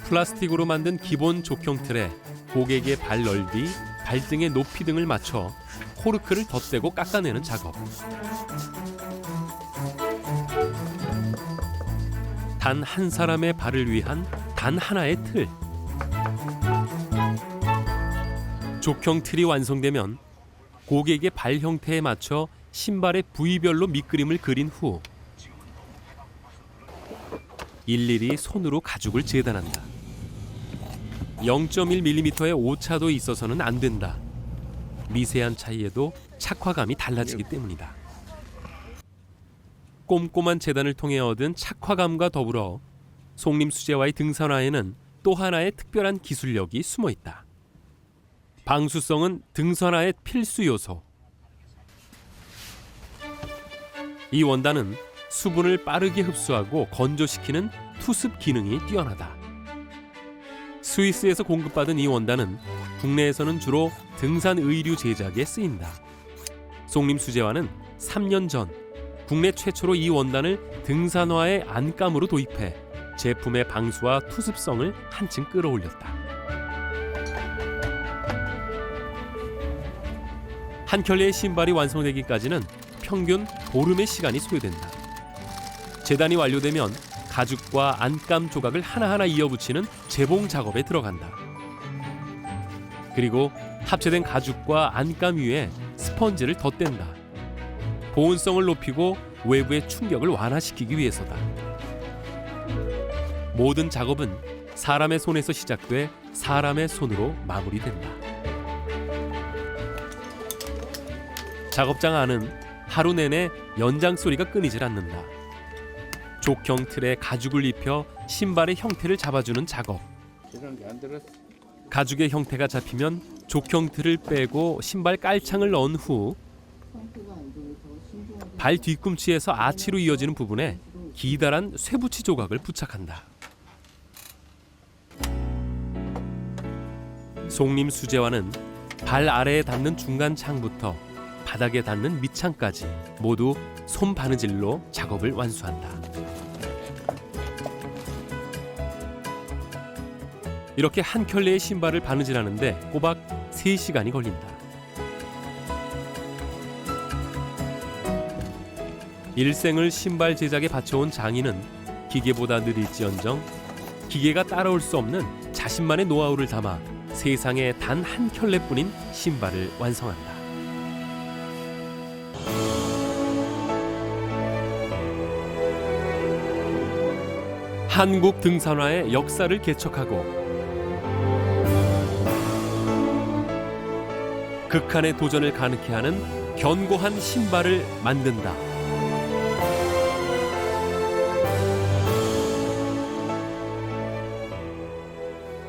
플라스틱으로 만든 기본 족형 틀에 고객의 발 넓이, 발등의 높이 등을 맞춰 코르크를 덧대고 깎아내는 작업. 단 한 사람의 발을 위한 단 하나의 틀. 족형 틀이 완성되면 고객의 발 형태에 맞춰 신발의 부위별로 밑그림을 그린 후 일일이 손으로 가죽을 재단한다. 0.1mm의 오차도 있어서는 안 된다. 미세한 차이에도 착화감이 달라지기 때문이다. 꼼꼼한 재단을 통해 얻은 착화감과 더불어 송림 수제화의 등산화에는 또 하나의 특별한 기술력이 숨어 있다. 방수성은 등산화의 필수 요소. 이 원단은 수분을 빠르게 흡수하고 건조시키는 투습 기능이 뛰어나다. 스위스에서 공급받은 이 원단은 국내에서는 주로 등산 의류 제작에 쓰인다. 송림 수제화는 3년 전 국내 최초로 이 원단을 등산화의 안감으로 도입해 제품의 방수와 투습성을 한층 끌어올렸다. 한 켤레의 신발이 완성되기까지는 평균 보름의 시간이 소요된다. 재단이 완료되면 가죽과 안감 조각을 하나하나 이어붙이는 재봉 작업에 들어간다. 그리고 합체된 가죽과 안감 위에 스펀지를 덧댄다. 보온성을 높이고 외부의 충격을 완화시키기 위해서다. 모든 작업은 사람의 손에서 시작돼 사람의 손으로 마무리된다. 작업장 안은 하루 내내 연장 소리가 끊이질 않는다. 족형 틀에 가죽을 입혀 신발의 형태를 잡아주는 작업. 가죽의 형태가 잡히면 족형 틀을 빼고 신발 깔창을 넣은 후 발 뒤꿈치에서 아치로 이어지는 부분에 기다란 쇠붙이 조각을 부착한다. 송림 수제화는 발 아래에 닿는 중간 창부터 바닥에 닿는 밑창까지 모두 손 바느질로 작업을 완수한다. 이렇게 한 켤레의 신발을 바느질하는데 꼬박 3시간이 걸린다. 일생을 신발 제작에 바쳐온 장인은 기계보다 느릴지언정 기계가 따라올 수 없는 자신만의 노하우를 담아 세상에 단 한 켤레뿐인 신발을 완성한다. 한국 등산화의 역사를 개척하고 극한의 도전을 가능케 하는 견고한 신발을 만든다.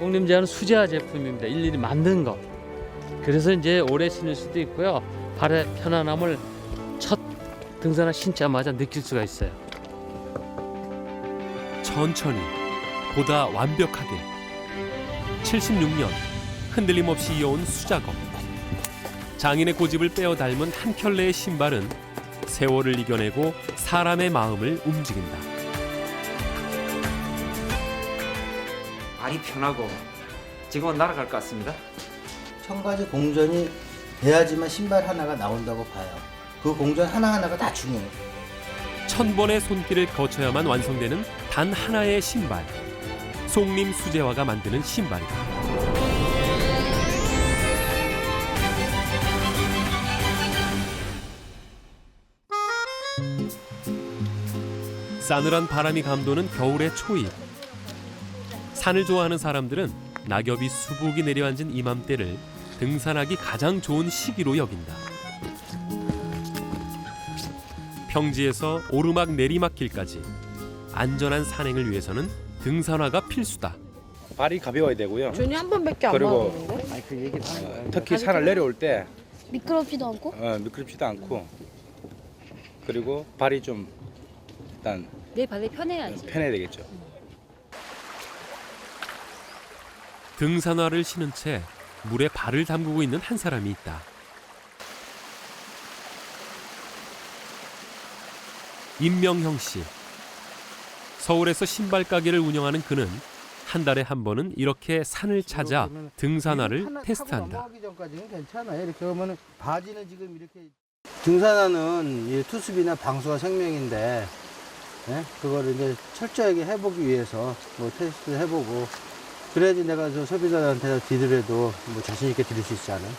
송림제화는 수제화 제품입니다. 일일이 만든 거. 그래서 이제 오래 신을 수도 있고요. 발의 편안함을 첫 등산화 신자마자 느낄 수가 있어요. 천천히, 보다 완벽하게. 76년 흔들림 없이 이어온 수작업. 장인의 고집을 빼어 닮은 한 켤레의 신발은 세월을 이겨내고 사람의 마음을 움직인다. 발이 편하고 지금은 날아갈 것 같습니다. 1000가지 공전이 돼야지만 신발 하나가 나온다고 봐요. 그 공전 하나하나가 다 중요해요. 1000번의 손길을 거쳐야만 완성되는 단 하나의 신발. 송림 수제화가 만드는 신발이다. 싸늘한 바람이 감도는 겨울의 초입. 산을 좋아하는 사람들은 낙엽이 수북이 내려앉은 이맘때를 등산하기 가장 좋은 시기로 여긴다. 평지에서 오르막 내리막길까지 안전한 산행을 위해서는 등산화가 필수다. 발이 가벼워야 되고요. 준이 한 번밖에 안 그리고 먹었는데? 특히 산을 내려올 때 미끄럽지도 않고? 미끄럽지도 않고, 그리고 발이 좀 일단 내 발이 편해야지. 편해야 되겠죠. 등산화를 신은 채 물에 발을 담그고 있는 한 사람이 있다. 임명형 씨. 서울에서 신발 가게를 운영하는 그는 한 달에 한 번은 이렇게 산을 찾아 등산화를 하나 타고 테스트한다. 넘어가기 전까지는 괜찮아요. 이렇게 보면은 바지는 지금 이렇게 등산화는 이 투습이나 방수가 생명인데 예? 그거를 이제 철저하게 해보기 위해서 뭐 테스트 해보고 그래야지 내가 저 소비자들한테 드리더라도 뭐 자신 있게 드릴 수 있지 않아요?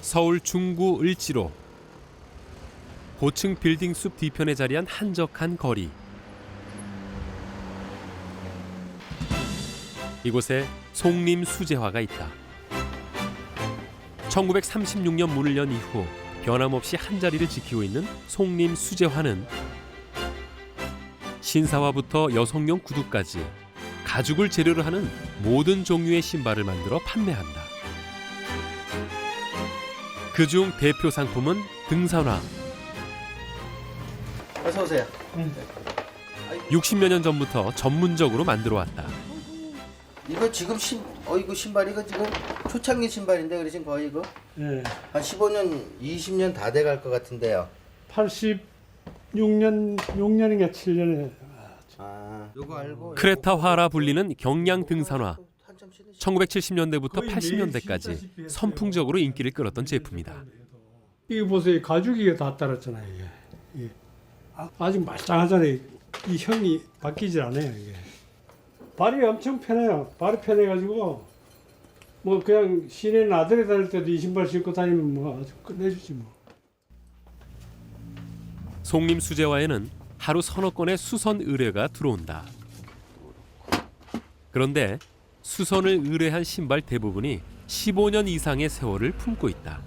서울 중구 을지로 고층 빌딩 숲 뒤편에 자리한 한적한 거리. 이곳에 송림 수제화가 있다. 1936년 문을 연 이후 변함없이 한자리를 지키고 있는 송림 수제화는 신사화부터 여성용 구두까지 가죽을 재료로 하는 모든 종류의 신발을 만들어 판매한다. 그중 대표 상품은 등산화. 어서 오세요. 60여 년 전부터 전문적으로 만들어 왔다. 이거 지금 이거 신발 이거 지금 초창기 신발인데 그래 지금 거의 이거 예, 한 15년, 20년 다 돼갈 것 같은데요. 86년인가 7년에 아, 요거 알고 크레타화라 불리는 경량 등산화. 한참 신으시- 1970년대부터 거의 매일 80년대까지 신다시피 했어요. 선풍적으로 인기를 끌었던 제품이다. 이거 보세요, 가죽이 다 따랐잖아요. 이게 아주 말짱하잖아요. 이 형이 바뀌질 않아요. 이게 발이 엄청 편해요. 발이 편해가지고 뭐 그냥 시내 나들이 다닐 때도 이 신발 신고 다니면 뭐 아주 끝내주지 뭐. 송림 수제화에는 하루 서너 건의 수선 의뢰가 들어온다. 그런데 수선을 의뢰한 신발 대부분이 15년 이상의 세월을 품고 있다.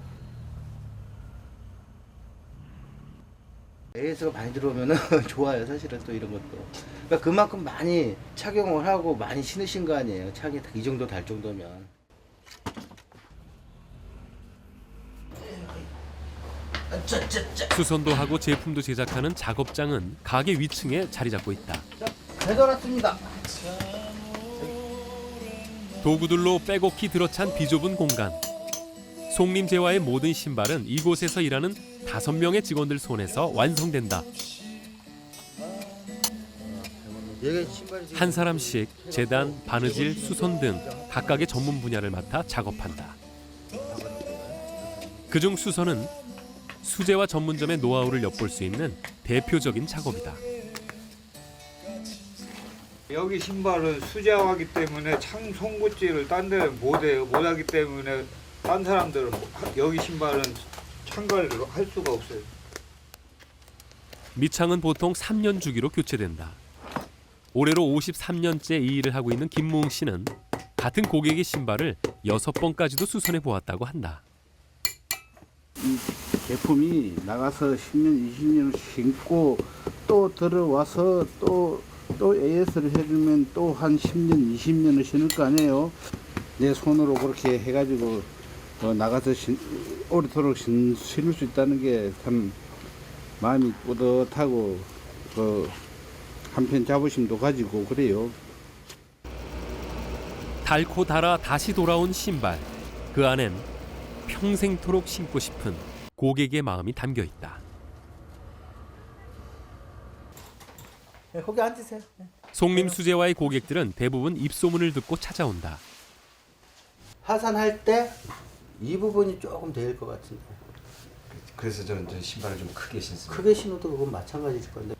AS가 많이 들어오면은 좋아요. 사실은 또 이런 것도. 그러니까 그만큼 많이 착용을 하고 많이 신으신 거 아니에요. 차게 이 정도 달 정도면. 수선도 하고 제품도 제작하는 작업장은 가게 위층에 자리 잡고 있다. 배달 왔습니다. 도구들로 빼곡히 들어찬 비좁은 공간. 송림 제화의 모든 신발은 이곳에서 일하는 5명의 직원들 손에서 완성된다. 얘가 신발이 지금 한 사람씩 재단, 바느질, 수선 등 각각의 전문 분야를 맡아 작업한다. 그중 수선은 수제화 전문점의 노하우를 엿볼 수 있는 대표적인 작업이다. 여기 신발은 수제화하기 때문에 창 송곳질을 딴 데는 못해요. 못하기 때문에 딴 사람들은 여기 신발은 창가를 할 수가 없어요. 밑창은 보통 3년 주기로 교체된다. 올해로 53년째 이 일을 하고 있는 김무흥 씨는 같은 고객의 신발을 6번까지도 수선해 보았다고 한다. 제품이 나가서 10년, 20년을 신고 또 들어와서 또 AS를 해주면 또 한 10년, 20년을 신을 거 아니에요. 내 손으로 그렇게 해가지고 나가서 오래도록 신을 수 있다는 게 참 마음이 뿌듯하고 한편 자부심도 가지고 그래요. 닳고 닳아 다시 돌아온 신발. 그 안엔 평생토록 신고 싶은 고객의 마음이 담겨 있다. 네, 거기 앉으세요. 네. 송림 수제화의 고객들은 대부분 입소문을 듣고 찾아온다. 하산할 때 이 부분이 조금 될 것 같은데. 그래서 저는 신발을 좀 크게 신습니다. 크게 신어도 그건 마찬가지일 건데.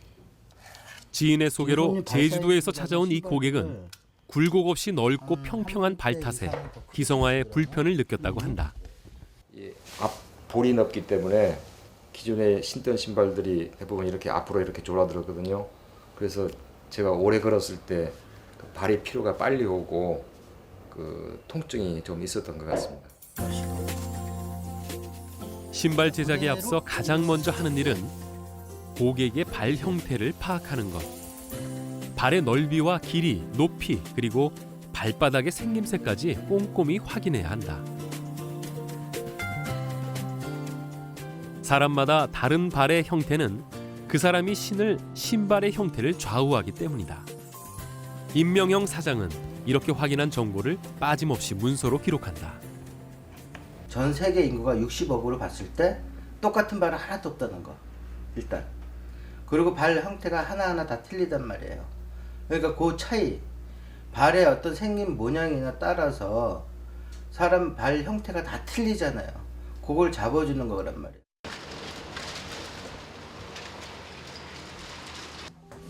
지인의 소개로 기본이 제주도에서 발사이즈가 찾아온 이 신발을 고객은 굴곡 없이 넓고 평평한 발탓에 기성화의 불편을 느꼈다고 한다. 앞 볼이 넓기 때문에 기존에 신던 신발들이 대부분 이렇게 앞으로 이렇게 졸아들었거든요. 그래서 제가 오래 걸었을 때 발의 피로가 빨리 오고 통증이 좀 있었던 것 같습니다. 신발 제작에 앞서 가장 먼저 하는 일은 고객의 발 형태를 파악하는 것. 발의 넓이와 길이, 높이, 그리고 발바닥의 생김새까지 꼼꼼히 확인해야 한다. 사람마다 다른 발의 형태는 그 사람이 신을 신발의 형태를 좌우하기 때문이다. 임명영 사장은 이렇게 확인한 정보를 빠짐없이 문서로 기록한다. 전 세계 인구가 60억으로 봤을 때 똑같은 발은 하나도 없다는 거. 일단. 그리고 발 형태가 하나하나 다 틀리단 말이에요. 그러니까 그 차이, 발의 어떤 생긴 모양이나 따라서 사람 발 형태가 다 틀리잖아요. 그걸 잡아주는 거란 말이에요.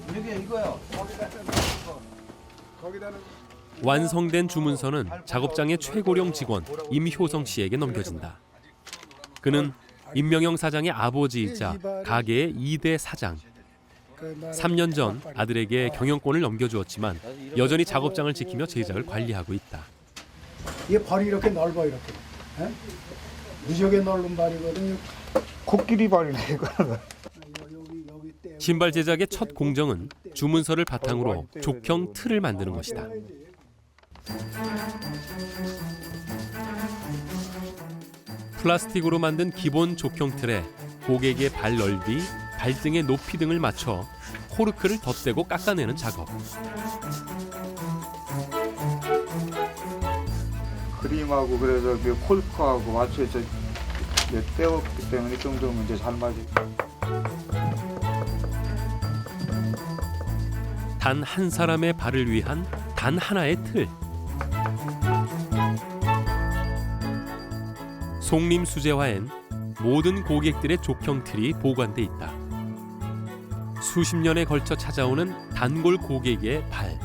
이게 이거요. 완성된 주문서는 작업장의 최고령 직원 임효성 씨에게 넘겨진다. 그는 임명영 사장의 아버지이자 가게의 2대 사장. 3년 전 아들에게 경영권을 넘겨주었지만 여전히 작업장을 지키며 제작을 관리하고 있다. 이게 발이 이렇게 넓어 이렇게. 에? 무지하게 넓은 발이거든요. 코끼리 발이네 이거. 신발 제작의 첫 공정은 주문서를 바탕으로 족형 틀을 만드는 것이다. 플라스틱으로 만든 기본 족형 틀에 고객의 발 넓이, 발등의 높이 등을 맞춰 코르크를 덧대고 깎아내는 작업. 그림하고 그래서 그 콜크하고 맞춰서 떼었기 때문에 이 정도면 이제 잘 맞지. 단 한 사람의 발을 위한 단 하나의 틀. 송림 수제화엔 모든 고객들의 족형 틀이 보관돼 있다. 수십 년에 걸쳐 찾아오는 단골 고객의 발.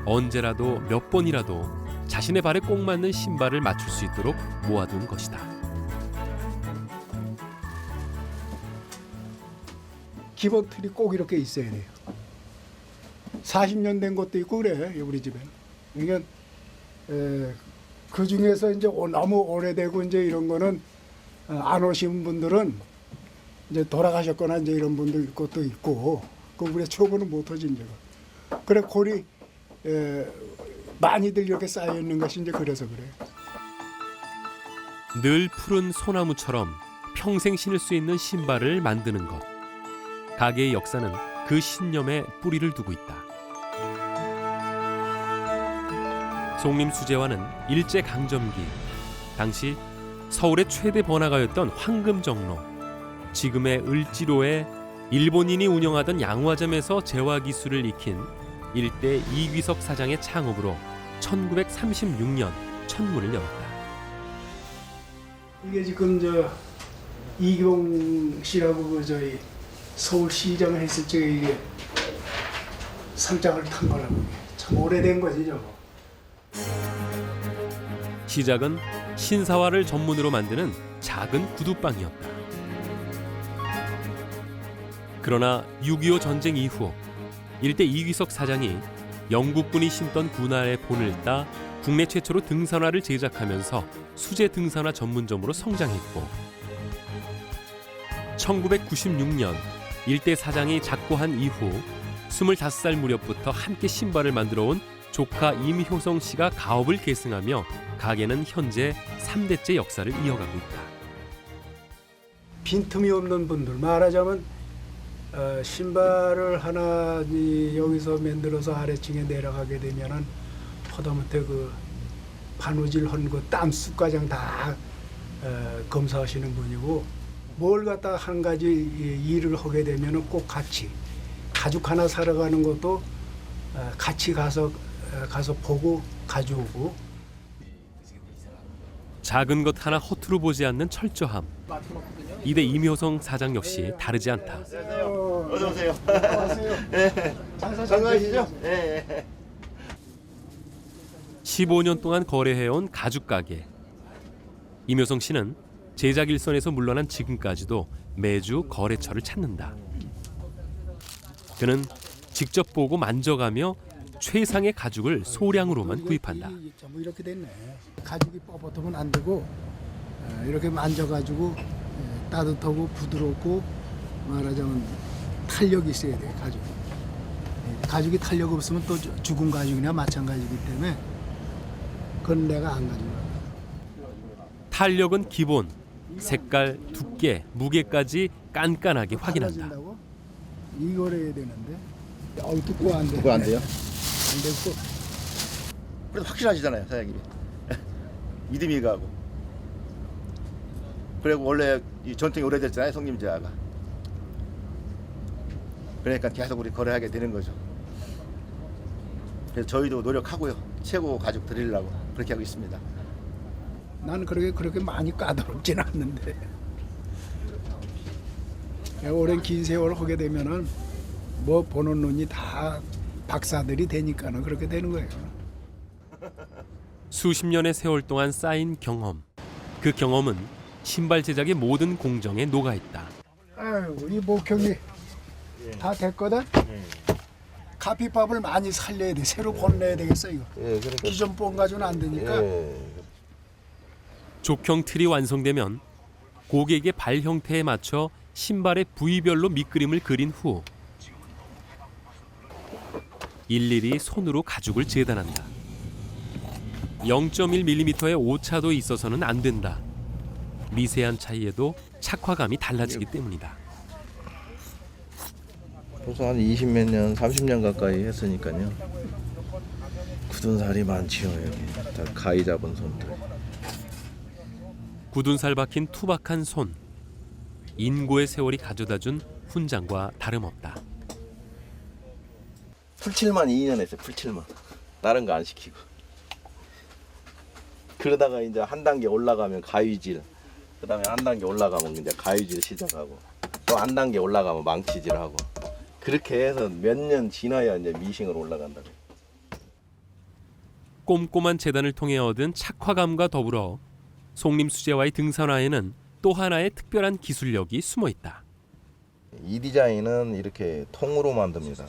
언제라도 몇 번이라도 자신의 발에 꼭 맞는 신발을 맞출 수 있도록 모아둔 것이다. 기본 틀이 꼭 이렇게 있어야 돼요. 40년 된 것도 있고 그래 우리 집에는. 그러니까 그 중에서 이제 너무 오래되고 이제 이런 거는 안 오신 분들은 이제 돌아가셨거나 이제 이런 분들 것도 있고 그 우리 초보는 못 하지 이제. 그래 골이 많이들 이렇게 쌓여 있는 것이 이제 그래서 그래. 늘 푸른 소나무처럼 평생 신을 수 있는 신발을 만드는 것. 가게의 역사는 그 신념에 뿌리를 두고 있다. 송림 수제화는 일제 강점기 당시 서울의 최대 번화가였던 황금정로, 지금의 을지로에 일본인이 운영하던 양화점에서 제화 기술을 익힌 일대 이귀석 사장의 창업으로 1936년 첫문을 열었다. 이게 지금 저 이경 씨라고 그 저희 서울시장을 했을 적에 이게 상장을 탄 거라고. 참 오래된 거지 저거. 시작은 신사화를 전문으로 만드는 작은 구두방이었다. 그러나 6.25 전쟁 이후 일대 이귀석 사장이 영국군이 신던 군화의 본을 따 국내 최초로 등산화를 제작하면서 수제 등산화 전문점으로 성장했고 1996년 일대 사장이 작고한 이후 25살 무렵부터 함께 신발을 만들어온 조카 임효성 씨가 가업을 계승하며 가게는 현재 3대째 역사를 이어가고 있다. 빈틈이 없는 분들 말하자면 신발을 하나 여기서 만들어서 아래층에 내려가게 되면은 하다못해 그 바느질 한 거 땀수가장 다 검사하시는 분이고 뭘 갖다 한 가지 일을 하게 되면은 꼭 같이 가죽 하나 사러 가는 것도 같이 가서 보고 가져오고. 작은 것 하나 허투루 보지 않는 철저함. 이대 임효성 사장 역시 다르지 않다. 어서 오세요. 네. 장사하시죠? 네. 15년 동안 거래해온 가죽 가게. 임효성 씨는 제작 일선에서 물러난 지금까지도 매주 거래처를 찾는다. 그는 직접 보고 만져가며 최상의 가죽을 소량으로만 구입한다. 뭐 이렇게 됐네. 가죽이 뻣뻣하면 안 되고 이렇게 만져가지고 따뜻하고 부드럽고 말하자면 탄력이 있어야 돼 가죽. 가죽이 탄력 없으면 또 죽은 가죽이나 마찬가지이기 때문에 그건 내가 안 가지고. 탄력은 기본, 색깔, 두께, 무게까지 깐깐하게 확인한다. 이걸 해야 되는데. 두꺼워 안 돼. 그거 안 돼요? 안 되고. 그래도 확실하시잖아요, 사장님이. 믿음이 가고. 그리고 원래 이 전통이 오래됐잖아요, 송림 제화가. 그러니까 계속 우리 거래하게 되는 거죠. 그래서 저희도 노력하고요. 최고 가죽 드리려고 그렇게 하고 있습니다. 나는 그렇게 많이 까다롭지는 않는데 오랜 긴 세월 하게 되면은 뭐 보는 눈이 다 박사들이 되니까는 그렇게 되는 거예요. 수십 년의 세월 동안 쌓인 경험. 그 경험은 신발 제작의 모든 공정에 녹아있다. 아유, 이 목형이 다 됐거든. 가피밥을 많이 살려야 돼. 새로 보내야 되겠어 이거. 기존 본 가지고는 안 되니까. 족형 틀이 완성되면 고객의 발 형태에 맞춰 신발의 부위별로 밑그림을 그린 후 일일이 손으로 가죽을 재단한다. 0.1mm의 오차도 있어서는 안 된다. 미세한 차이에도 착화감이 달라지기 때문이다. 벌써 한 20몇 년, 30년 가까이 했으니까요. 굳은 살이 많지요, 여기. 다 가위 잡은 손들. 굳은 살 박힌 투박한 손. 인고의 세월이 가져다준 훈장과 다름없다. 풀칠만 2년 했어요, 풀칠만. 다른 거 안 시키고. 그러다가 이제 한 단계 올라가면 가위질. 그 다음에 한 단계 올라가면 이제 가위질 시작하고. 또 한 단계 올라가면 망치질하고. 그렇게 해서 몇 년 지나야 이제 미싱으로 올라간다. 꼼꼼한 재단을 통해 얻은 착화감과 더불어 송림 수제화의 등산화에는 또 하나의 특별한 기술력이 숨어 있다. 이 디자인은 이렇게 통으로 만듭니다.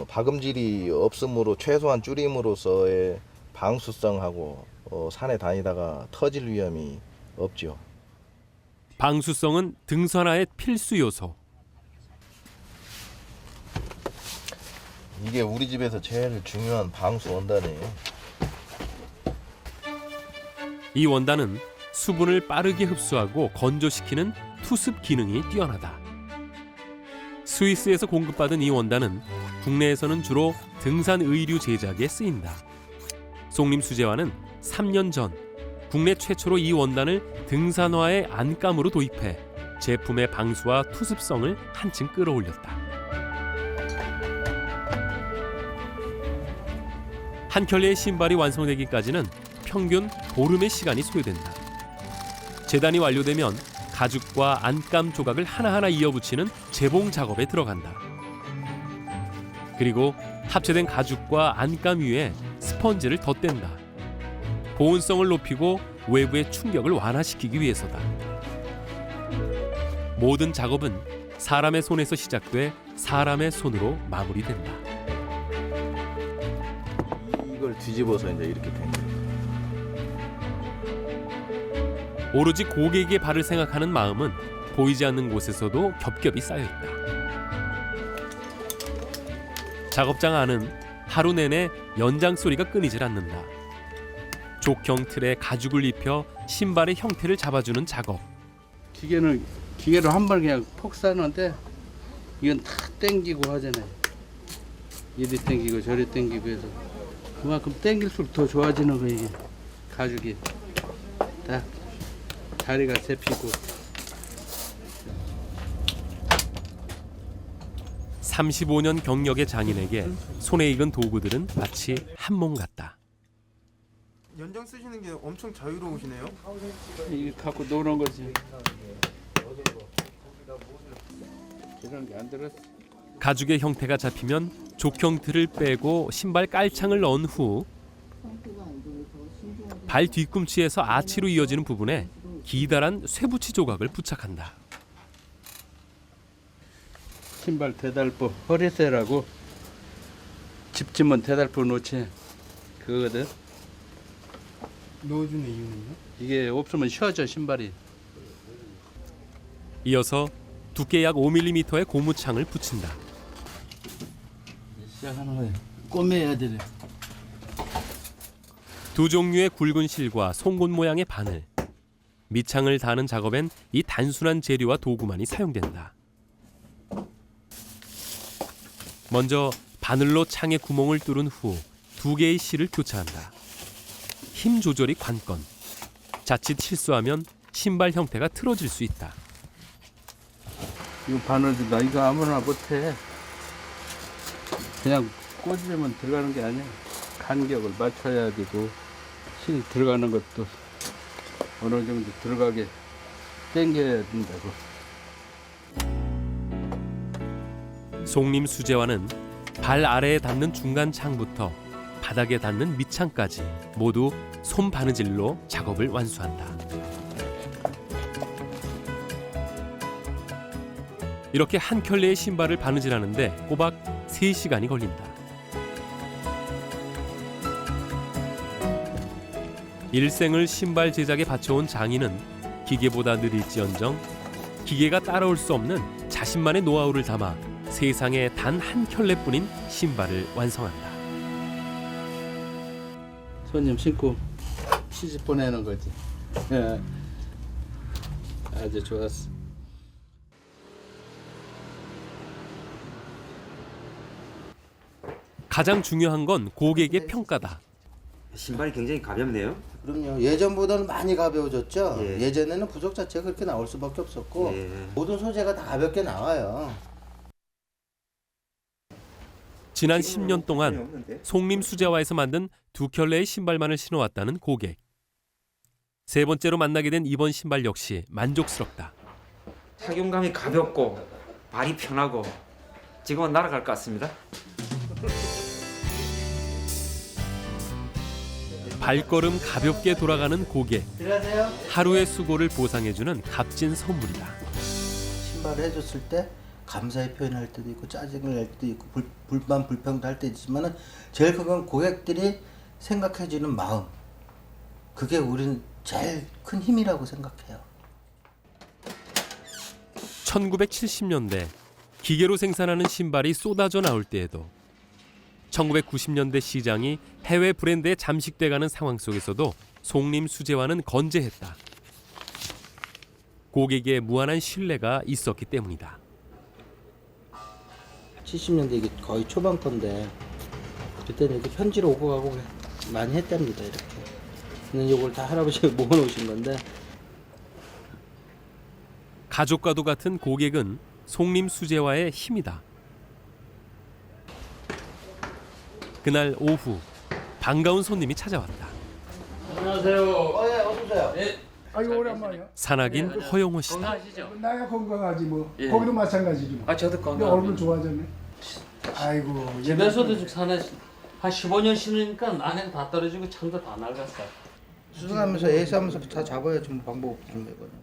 박음질이 없으므로 최소한 줄임으로써의 방수성하고 산에 다니다가 터질 위험이 없죠. 방수성은 등산화의 필수 요소. 이게 우리 집에서 제일 중요한 방수 원단이에요. 이 원단은 수분을 빠르게 흡수하고 건조시키는 투습 기능이 뛰어나다. 스위스에서 공급받은 이 원단은 국내에서는 주로 등산 의류 제작에 쓰인다. 송림 수제화는 3년 전 국내 최초로 이 원단을 등산화의 안감으로 도입해 제품의 방수와 투습성을 한층 끌어올렸다. 한 켤레의 신발이 완성되기까지는 평균 보름의 시간이 소요된다. 재단이 완료되면 가죽과 안감 조각을 하나하나 이어붙이는 재봉 작업에 들어간다. 그리고 합체된 가죽과 안감 위에 스펀지를 덧댄다. 보온성을 높이고 외부의 충격을 완화시키기 위해서다. 모든 작업은 사람의 손에서 시작돼 사람의 손으로 마무리된다. 이걸 뒤집어서 이제 이렇게 된 거예요. 오로지 고객의 발을 생각하는 마음은 보이지 않는 곳에서도 겹겹이 쌓여있다. 작업장 안은 하루 내내 연장 소리가 끊이질 않는다. 족형 틀에 가죽을 입혀 신발의 형태를 잡아주는 작업. 기계로 한 번 그냥 폭 싸는데 이건 다 땡기고 하잖아요. 이리 땡기고 저리 땡기고 해서 그만큼 땡길수록 더 좋아지는 거 이게 가죽이 딱 다리가 잡히고. 35년 경력의 장인에게 손에 익은 도구들은 마치 한 몸 같다. 연장 쓰시는 게 엄청 자유로우시네요. 이게 갖고 노는 거지. 이런 게 안 들었어. 가죽의 형태가 잡히면 족형 틀을 빼고 신발 깔창을 넣은 후 발 뒤꿈치에서 아치로 이어지는 부분에 기다란 쇠붙이 조각을 부착한다. 신발 대달보 허리쇠라고 집지면 대달보 놓지 그거거든. 넣어주는 이유는요? 이게 없으면 쉬어져 신발이. 이어서 두께 약 5mm의 고무창을 붙인다. 시작하는 거예요. 꼬매야 되네. 두 종류의 굵은 실과 송곳 모양의 바늘, 밑창을 다는 작업엔 이 단순한 재료와 도구만이 사용된다. 먼저 바늘로 창에 구멍을 뚫은 후 두 개의 실을 교차한다. 힘 조절이 관건. 자칫 실수하면 신발 형태가 틀어질 수 있다. 이거 바느질다. 이거 아무나 못해. 그냥 꽂으면 들어가는 게 아니야. 간격을 맞춰야 되고 실 들어가는 것도 어느 정도 들어가게 당겨야 된다고. 송림 수제화는 발 아래에 닿는 중간 창부터 바닥에 닿는 밑창까지 모두 손 바느질로 작업을 완수한다. 이렇게 한 켤레의 신발을 바느질하는데 꼬박 3시간이 걸린다. 일생을 신발 제작에 바쳐온 장인은 기계보다 느릴지언정 기계가 따라올 수 없는 자신만의 노하우를 담아 세상에 단 한 켤레뿐인 신발을 완성한다. 손님 신고 시집 보내는 거지. 예. 아주 좋았어. 가장 중요한 건 고객의 평가다. 신발이 굉장히 가볍네요. 그럼요. 예전보다는 많이 가벼워졌죠. 예. 예전에는 부속 자체가 그렇게 나올 수밖에 없었고 예. 모든 소재가 다 가볍게 나와요. 지난 10년 동안 송림 수제화에서 만든 2켤레의 신발만을 신어왔다는 고객. 세 번째로 만나게 된 이번 신발 역시 만족스럽다. 착용감이 가볍고 발이 편하고 지금은 날아갈 것 같습니다. 발걸음 가볍게 돌아가는 고객. 들어가세요. 하루의 수고를 보상해주는 값진 선물이다. 신발을 해줬을 때 감사의 표현을 할 때도 있고 짜증을 낼 때도 있고 불만 불평도 할 때도 있지만은 제일 큰 건 고객들이 생각해주는 마음. 그게 우린 제일 큰 힘이라고 생각해요. 1970년대 기계로 생산하는 신발이 쏟아져 나올 때에도 1990년대 시장이 해외 브랜드에 잠식돼가는 상황 속에서도 송림 수제화는 건재했다. 고객의 무한한 신뢰가 있었기 때문이다. 70년대 이게 거의 초반 건데 그때는 이렇게 현지로 오고 가고 많이 했답니다. 이렇게. 근데 이걸 다 할아버지가 모아놓으신 건데 가족과도 같은 고객은 송림 수제화의 힘이다. 그날 오후 반가운 손님이 찾아왔다. 안녕하세요. 예, 어서 오세요. 네. 아이고 오랜만이야. 산악인 허영호 씨다. 건강하시죠? 나야 건강하지 뭐. 예. 거기도 마찬가지지 뭐. 아 저도 내 건강. 얼굴 좋아졌네. 아이고. 집에서도 쭉 사는 한 15년 신으니까 안에 다 떨어지고 창도 다 낡았어. 수술하면서 애쓰면서 다 잡아야 좀 방법 없는 거거든요.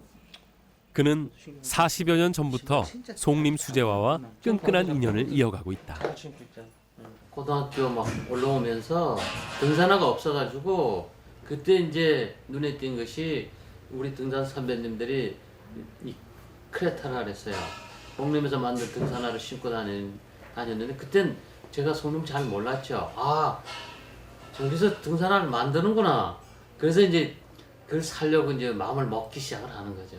그는 40여 년 전부터 송림 수제화와 끈끈한 인연을 이어가고 있다. 고등학교 막 올라오면서 등산화가 없어가지고 그때 이제 눈에 띈 것이 우리 등산 선배님들이 이 크레타라 그랬어요. 송림에서 만든 등산화를 신고 다녔는데 그땐 제가 송림 잘 몰랐죠. 아 저기서 등산화를 만드는구나. 그래서 이제 그걸 살려고 이제 마음을 먹기 시작을 하는 거죠.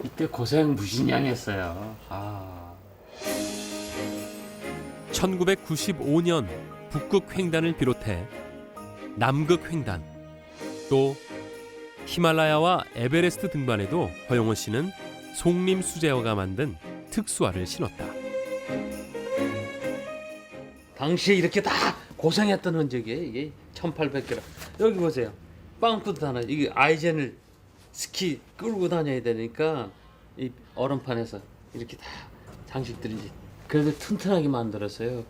이때 고생 무진양했어요. 1995년 북극 횡단을 비롯해 남극 횡단, 또 히말라야와 에베레스트 등반에도 허영호 씨는 송림 수제화가 만든 특수화를 신었다. 당시에 이렇게 다 고생했던 흔적이 이게 1800km. 여기 보세요. 빵꾸도 하나. 이게 아이젠을 스키 끌고 다녀야 되니까 이 얼음판에서 이렇게 다 장식들이 그래도 튼튼하게 만들었어요.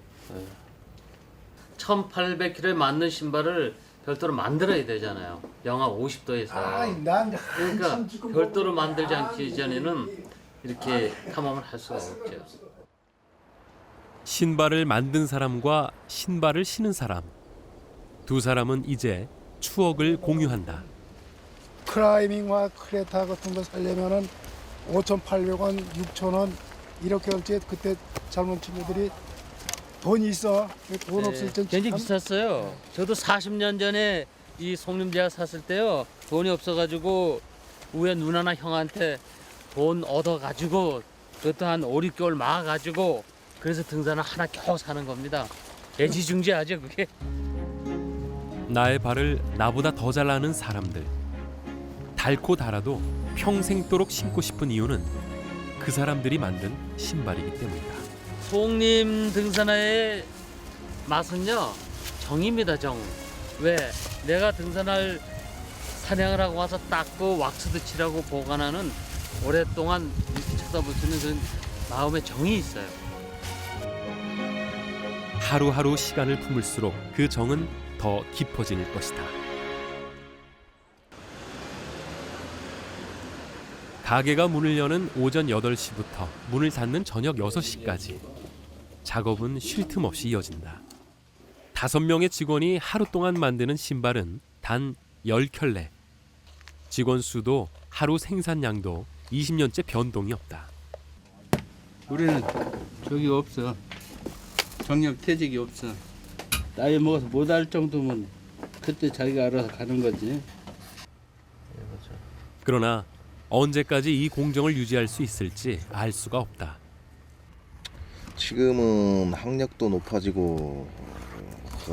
1800km에 맞는 신발을 별도로 만들어야 되잖아요. 영하 50도에서. 난 그러니까 별도로 만들지 않기 전에는 이렇게 탐험을 할 수가 없죠. 신발을 만든 사람과 신발을 신은 사람, 두 사람은 이제 추억을 공유한다. 클라이밍과 크레타 같은 거 살려면은 5,800원, 6,000원 이렇게 할 때 그때 젊은 친구들이 돈이 있어. 돈 없을 땐 굉장히 참 비쌌어요. 저도 40년 전에 이 송림제화 샀을 때요. 돈이 없어가지고 위에 누나나 형한테 돈 얻어가지고 그것도 한 5, 6개월 막아가지고 그래서 등산을 하나 겨우 사는 겁니다. 애지중지하죠 그게. 나의 발을 나보다 더 잘 아는 사람들. 닳고 닳아도 평생도록 신고 싶은 이유는 그 사람들이 만든 신발이기 때문이다. 송림 등산화의 맛은요, 정입니다, 정. 왜? 내가 등산할 산행을 하고 와서 닦고 왁스도 칠하고 보관하는 오랫동안 이렇게 쳐다볼 수 있는 그 마음의 정이 있어요. 하루하루 시간을 품을수록 그 정은 더 깊어질 것이다. 가게가 문을 여는 오전 8시부터 문을 닫는 저녁 6시까지 작업은 쉴 틈 없이 이어진다. 5명의 직원이 하루 동안 만드는 신발은 단 10켤레. 직원 수도 하루 생산량도 20년째 변동이 없다. 우리는 저기 없어. 정력 퇴직이 없어. 나이 먹어서 못 할 정도면 그때 자기가 알아서 가는 거지. 그러나 언제까지 이 공정을 유지할 수 있을지 알 수가 없다. 지금은 학력도 높아지고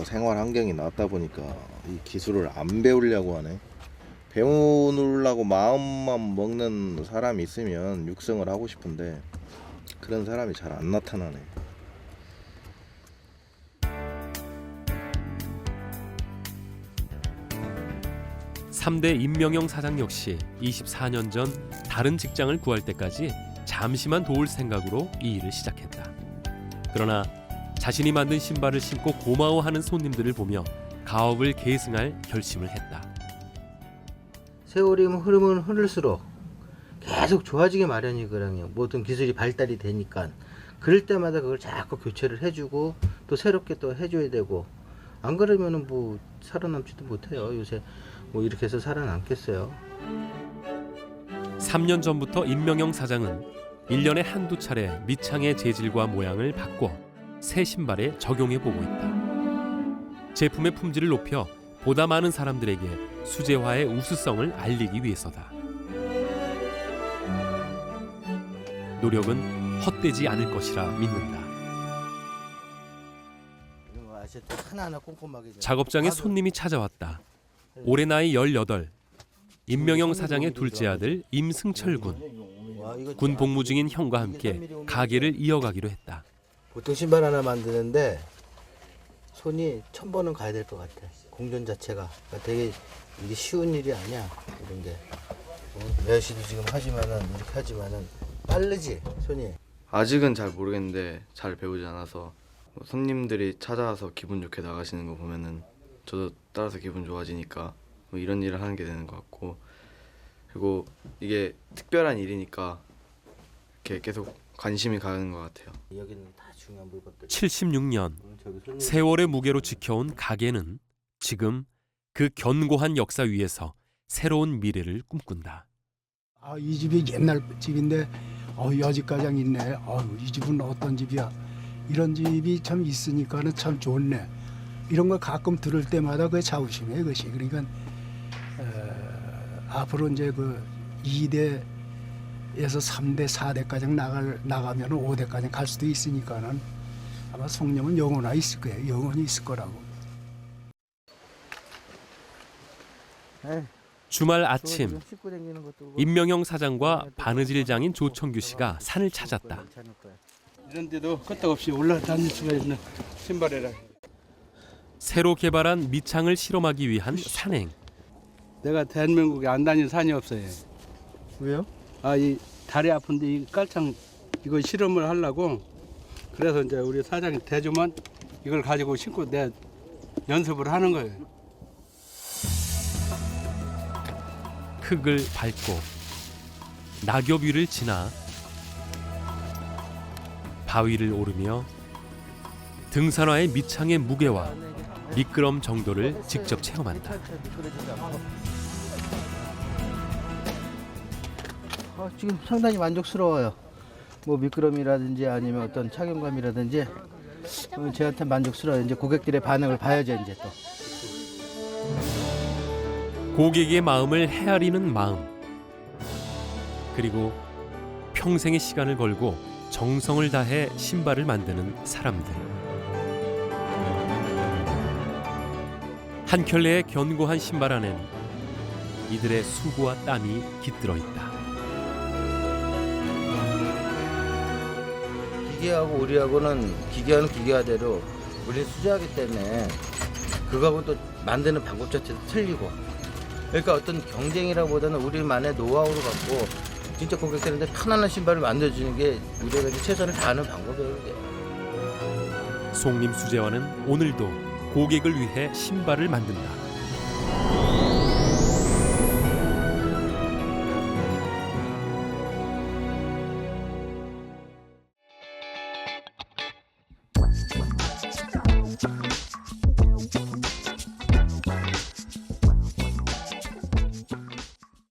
생활 환경이 낫다 보니까 이 기술을 안 배우려고 하네. 배우려고 마음만 먹는 사람이 있으면 육성을 하고 싶은데 그런 사람이 잘 안 나타나네. (3대) 임명영 사장 역시 24년 전 다른 직장을 구할 때까지 잠시만 도울 생각으로 이 일을 시작했다. 그러나 자신이 만든 신발을 신고 고마워하는 손님들을 보며 가업을 계승할 결심을 했다. 세월이 흐르면 흐를수록 계속 좋아지게 마련이거든요. 모든 기술이 발달이 되니까. 그럴 때마다 그걸 자꾸 교체를 해주고 또 새롭게 또 해줘야 되고, 안 그러면은 뭐 살아남지도 못해요. 요새 뭐 이렇게 해서 살아남겠어요. 3년 전부터 임명영 사장은 1년에 한두 차례 밑창의 재질과 모양을 바꿔 새 신발에 적용해보고 있다. 제품의 품질을 높여 보다 많은 사람들에게 수제화의 우수성을 알리기 위해서다. 노력은 헛되지 않을 것이라 믿는다. 하나하나 꼼꼼하게. 작업장에 손님이 찾아왔다. 올해 나이 18, 임명영 사장의 둘째 아들 임승철 군. 군 복무 중인 형과 함께 가게를 이어가기로 했다. 보통 신발 하나 만드는데 손이 1000번은 가야 될 것 같아. 공전 자체가. 그러니까 되게 이게 쉬운 일이 아니야. 이런 게. 매시도 지금 하지만은 이렇게 하지만은 빠르지 손이. 아직은 잘 모르겠는데 잘 배우지 않아서 손님들이 찾아와서 기분 좋게 나가시는 거 보면은 저도 따라서 기분 좋아지니까 뭐 이런 일을 하는 게 되는 것 같고, 그리고 이게 특별한 일이니까 이렇게 계속 관심이 가는 것 같아요. 여기는 다 중요한 물건들. 76년 세월의 무게로 지켜온 가게는 지금 그 견고한 역사 위에서 새로운 미래를 꿈꾼다. 아, 이 집이 옛날 집인데 여지가장 있네. 이 집은 어떤 집이야. 이런 집이 참 있으니까는 참 좋네. 이런 거 가끔 들을 때마다 그 자부심이에요, 그것이. 그러니까 앞으로 이제 그 2대에서 3대, 4대까지 나가면 5대까지 갈 수도 있으니까는 아마 송림은 영원히 있을 거예요. 영원히 있을 거라고. 주말 아침, 임명영 사장과 바느질장인 조청규 씨가 산을 찾았다. 이런 데도 끄떡없이 올라다닐 수가 있는 신발이라. 새로 개발한 밑창을 실험하기 위한 산행. 내가 대한민국에 안 다닌 산이 없어요. 왜요? 이 다리 아픈데 이 깔창 이거 실험을 하려고. 그래서 이제 우리 사장이 대주면 이걸 가지고 신고 내 연습을 하는 거예요. 흙을 밟고 낙엽 위를 지나 바위를 오르며 등산화의 밑창의 무게와 미끄럼 정도를 직접 체험한다. 지금 상당히 만족스러워요. 뭐 미끄럼이라든지 아니면 어떤 착용감이라든지 저한테 만족스러워요. 이제 고객들의 반응을 봐야죠, 이제 또. 고객의 마음을 헤아리는 마음, 그리고 평생의 시간을 걸고 정성을 다해 신발을 만드는 사람들. 한 켤레의 견고한 신발 안엔 이들의 수고와 땀이 깃들어 있다. 기계하고 우리하고는 기계하는 기계화대로 우리는 수제하기 때문에 그거하고 또 만드는 방법 자체도 틀리고, 그러니까 어떤 경쟁이라보다는 우리만의 노하우를 갖고 진짜 고객들한테 편안한 신발을 만들어주는 게 우리가 이제 최선을 다하는 방법이에요. 이게. 송림 수제화는 오늘도 고객을 위해 신발을 만든다.